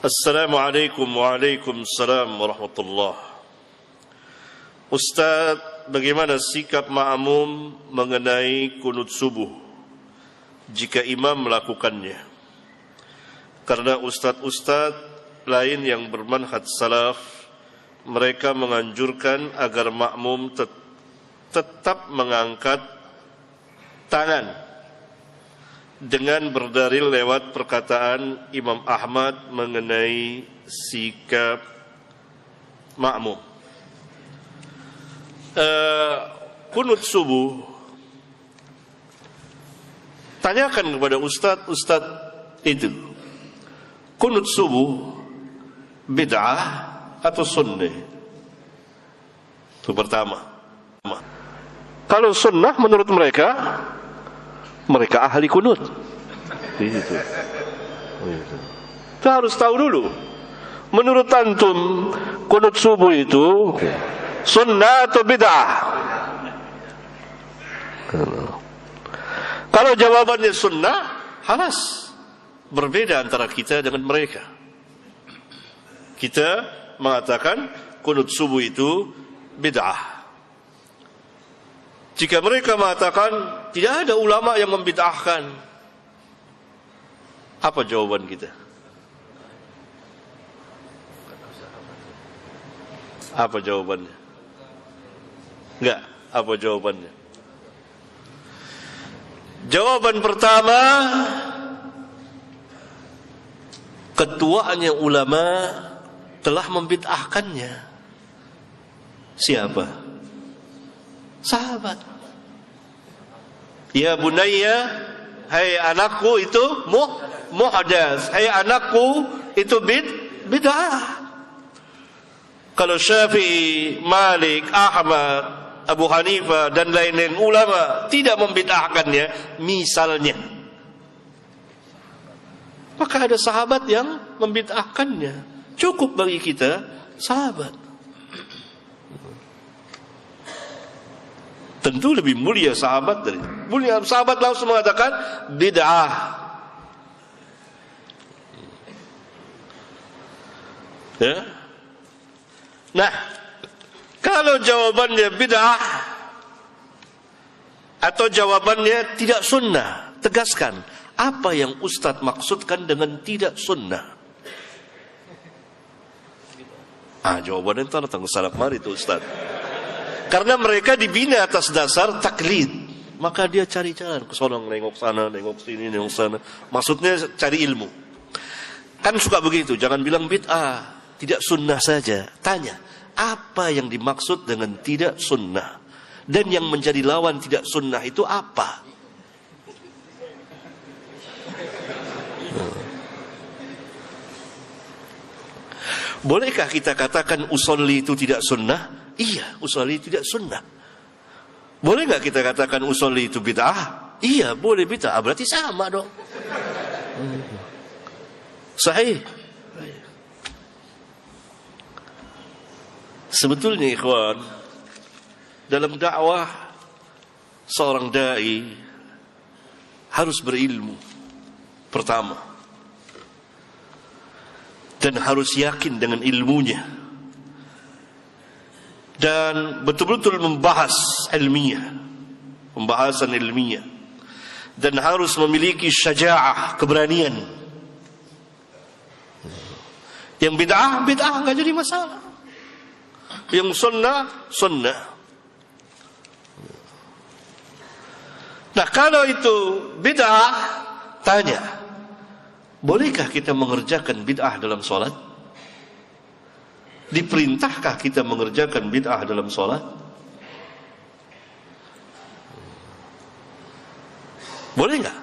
Assalamualaikum waalaikumsalam warahmatullah. Ustaz, bagaimana sikap makmum mengenai kunut subuh jika imam melakukannya? Karena ustaz-ustaz lain yang bermanhaj salaf, mereka menganjurkan agar makmum tetap mengangkat tangan dengan berdalil lewat perkataan Imam Ahmad mengenai sikap makmum. Kunut subuh, tanyakan kepada ustaz itu, kunut subuh bid'ah atau sunnah? Itu pertama. Kalau sunnah menurut mereka ahli kunut. Itu. Kita harus tahu dulu. Menurut antum, kunut subuh itu sunnah atau bid'ah? Kalau jawabannya sunnah, halas. Berbeda antara kita dengan mereka. Kita mengatakan kunut subuh itu bid'ah. Jika mereka mengatakan tidak ada ulama yang membid'ahkan, apa jawaban kita? Apa jawabannya? Enggak, apa jawabannya? Jawaban pertama, ketuanya ulama telah membid'ahkannya. Siapa? Sahabat. Ya bunayya, hai anakku, itu muhdas. Hai anakku, itu bid'ah. Kalau Syafi'i, Malik, Ahmad, Abu Hanifah dan lain-lain ulama tidak membid'ahkannya, misalnya, maka ada sahabat yang membid'ahkannya. Cukup bagi kita sahabat. Tentu lebih mulia sahabat dari mulia sahabat, langsung mengatakan bid'ah. Ya. Nah, kalau jawabannya bid'ah atau jawabannya tidak sunnah, tegaskan apa yang Ustadz maksudkan dengan tidak sunnah. Jawabannya itu datang ke salaf mari itu Ustadz. Karena mereka dibina atas dasar taklid, maka dia cari jalan ke sana, nengok sana, nengok sini, nengok sana. Maksudnya cari ilmu. Kan suka begitu, jangan bilang bid'ah, tidak sunnah saja. Tanya, apa yang dimaksud dengan tidak sunnah? Dan yang menjadi lawan tidak sunnah itu apa? Bolehkah kita katakan usolli itu tidak sunnah? Iya, usolli tidak sunnah. Boleh nggak kita katakan usolli itu bid'ah? Iya, boleh bid'ah. Berarti sama dong. Sahih. Sebetulnya ikhwan, dalam dakwah seorang dai harus berilmu pertama, dan harus yakin dengan ilmunya, dan betul-betul membahas ilmiah, pembahasan ilmiah, dan harus memiliki syaja'ah, keberanian. Yang bid'ah nggak jadi masalah. Yang sunnah. Nah, kalau itu bid'ah, tanya, bolehkah kita mengerjakan bid'ah dalam sholat? Diperintahkah kita mengerjakan bid'ah dalam sholat? Boleh nggak?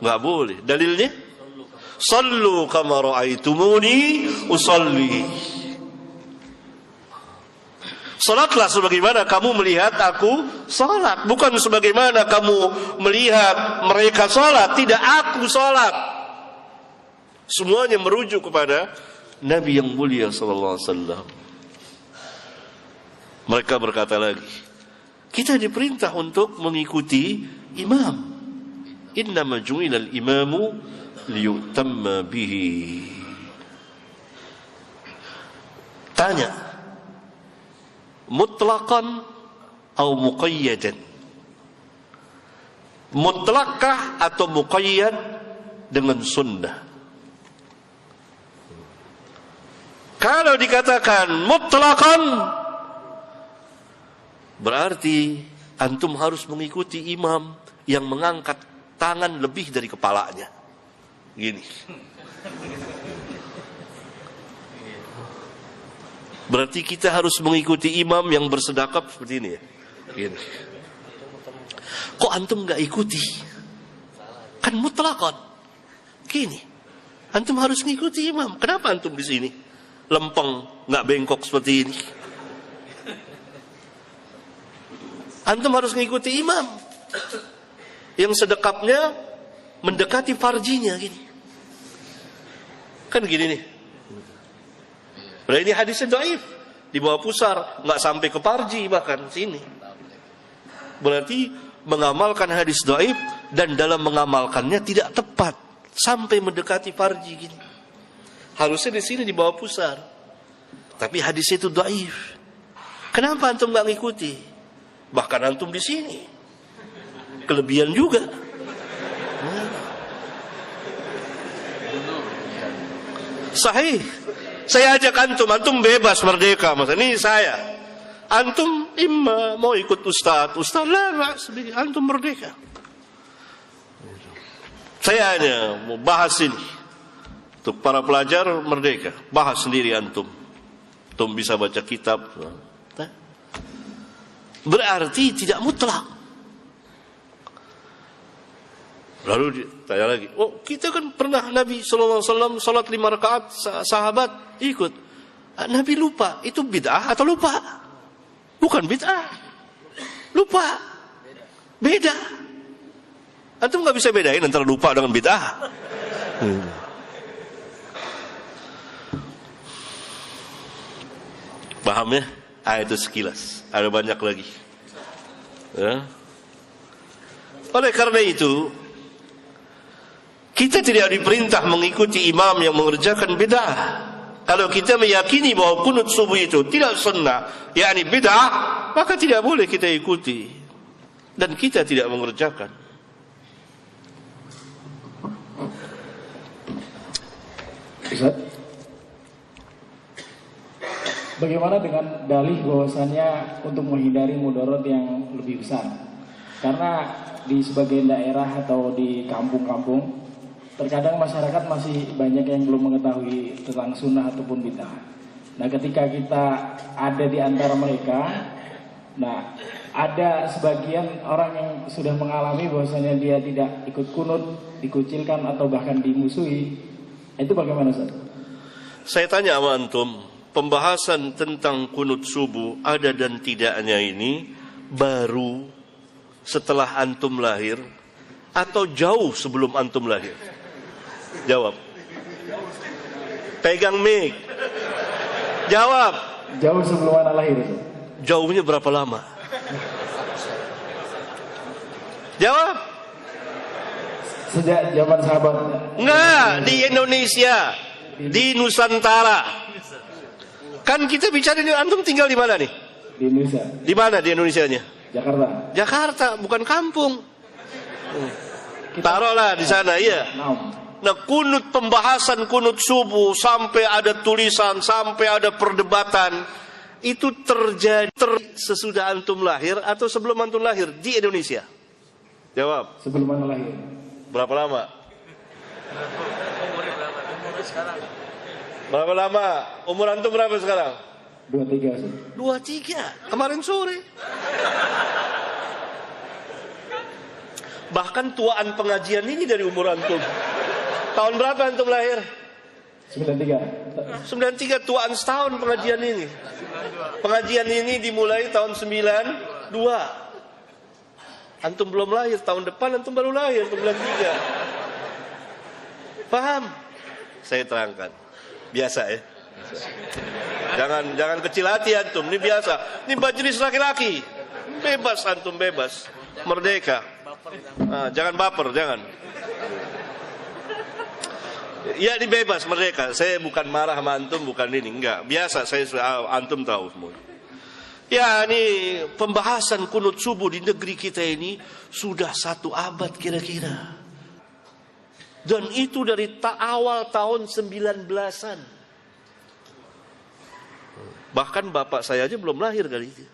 Nggak boleh. Dalilnya? Sallu kama ra'aitumuni usalli. Salatlah sebagaimana kamu melihat aku salat, bukan sebagaimana kamu melihat mereka salat. Tidak, aku salat. Semuanya merujuk kepada Nabi yang mulia sallallahu alaihi wasallam. Mereka berkata lagi, kita diperintah untuk mengikuti imam. Innama ju'ilal imamu liyutamma bihi. Tanya, mutlaqan atau muqayyadan? Mutlakkah atau muqayyad dengan sunnah? Kalau dikatakan mutlaqan, berarti antum harus mengikuti imam yang mengangkat tangan lebih dari kepalanya. Gini. Berarti kita harus mengikuti imam yang bersedekap seperti ini ya. Gini. Kok antum nggak ikuti? Kan mutlaqan. Gini. Antum harus mengikuti imam. Kenapa antum di sini? Lempeng, nggak bengkok seperti ini. Antum harus mengikuti imam yang sedekapnya mendekati farjinya gini. Kan gini nih. Berarti ini hadisnya dhaif, di bawah pusar, nggak sampai ke farji bahkan sini. Berarti mengamalkan hadis dhaif dan dalam mengamalkannya tidak tepat sampai mendekati farji gini. Harusnya di sini di bawah pusar. Tapi hadisnya itu dhaif. Kenapa antum nggak ngikuti? Bahkan antum di sini kelebihan juga. Sahih. Saya ajak antum bebas merdeka. Masa ini saya. Antum imma mau ikut ustaz lah, antum merdeka. Saya hanya mau bahas ini. Untuk para pelajar merdeka, bahas sendiri antum. Antum bisa baca kitab. Berarti tidak mutlak. Lalu ditanya lagi, oh kita kan pernah Nabi SAW salat 5 rakaat, sahabat ikut. Nabi lupa, itu bid'ah atau lupa? Bukan bid'ah, lupa, beda. Antum nggak bisa bedain antara lupa dengan bid'ah. Paham ya? Itu sekilas. Ada banyak lagi. Ya. Oleh karena itu, kita tidak diperintah mengikuti imam yang mengerjakan bid'ah. Kalau kita meyakini bahwa kunut subuh itu tidak sunnah, yakni bid'ah, maka tidak boleh kita ikuti. Dan kita tidak mengerjakan. Ustaz, bagaimana dengan dalih bahwasannya untuk menghindari mudarat yang lebih besar? Karena di sebagian daerah atau di kampung-kampung, terkadang masyarakat masih banyak yang belum mengetahui tentang sunnah ataupun bid'ah. Nah, ketika kita ada di antara mereka, nah ada sebagian orang yang sudah mengalami bahwasanya dia tidak ikut kunut, dikucilkan atau bahkan dimusuhi. Itu bagaimana, Ustaz? Saya tanya sama antum, pembahasan tentang kunut subuh ada dan tidaknya ini baru setelah antum lahir atau jauh sebelum antum lahir? Jawab. Pegang mic. Jawab. Jauh sebelum anak lahir, Ustaz. Jauhnya berapa lama? Jawab. Sejak zaman sahabat. Enggak, di Indonesia, di Nusantara. Kan kita bicara ini, antum tinggal di mana nih? Di Indonesia. Di mana di Indonesianya? Jakarta. Jakarta, bukan kampung. Taruhlah di sana, iya. Nah, kunut, pembahasan kunut subuh sampai ada tulisan, sampai ada perdebatan, itu terjadi sesudah antum lahir atau sebelum antum lahir di Indonesia? Jawab. Sebelum anak lahir. Berapa lama? Berapa lama? Umur antum berapa sekarang? 23, Ustaz. 23, kemarin sore. Bahkan tuaan pengajian ini dari umur antum. Tahun berapa antum lahir? 93. 93, tuaan setahun pengajian ini. Pengajian ini dimulai tahun 92. Antum belum lahir, tahun depan antum baru lahir, 93. Paham? Saya terangkan. Biasa ya. Jangan kecil hati antum, ini biasa. Ini majelis laki-laki. Bebas antum, bebas. Merdeka. Nah, jangan baper, jangan. Ya ini bebas mereka. Saya bukan marah sama antum, bukan ini, enggak. Biasa saya antum tahu semua. Ya ini pembahasan kunut subuh di negeri kita ini sudah 1 abad kira-kira. Dan itu dari awal tahun 19-an. Bahkan bapak saya aja belum lahir kali itu.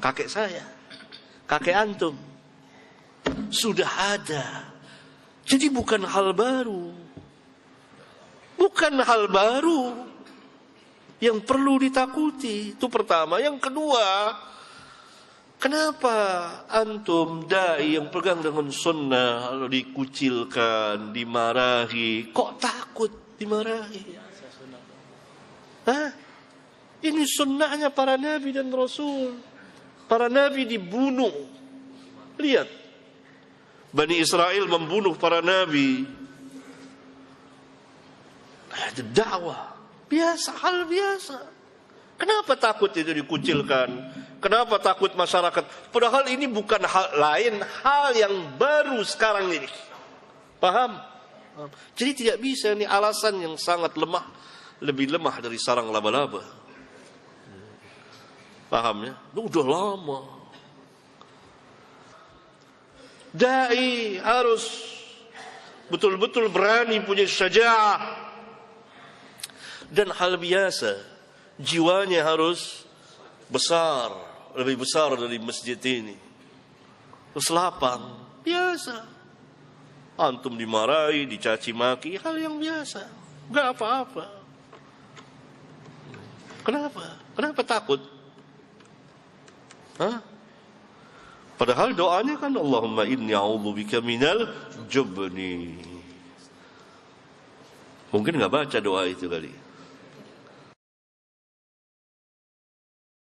Kakek saya, kakek antum sudah ada. Jadi bukan hal baru. Bukan hal baru yang perlu ditakuti. Itu pertama. Yang kedua, kenapa antum dai yang pegang dengan sunnah lalu dikucilkan, dimarahi, kok takut dimarahi? Hah? Ini sunnahnya para nabi dan rasul. Para nabi dibunuh. Lihat, Bani Israel membunuh para nabi. Ada dakwah biasa, hal biasa. Kenapa takut itu dikucilkan? Kenapa takut masyarakat? Padahal ini bukan hal lain, hal yang baru sekarang ini. Paham? Jadi tidak bisa, ini alasan yang sangat lemah, lebih lemah dari sarang laba-laba. Paham ya? Udah lama. Dai harus betul-betul berani, punya syaja'ah. Dan hal biasa, jiwanya harus besar, lebih besar dari masjid ini. Terus lapang, biasa. Antum dimarahi, dicaci maki, hal yang biasa. Enggak apa-apa. Kenapa? Kenapa takut? Hah? Padahal doanya kan Allahumma inni a'udzubika minal jubni. Mungkin enggak baca doa itu kali.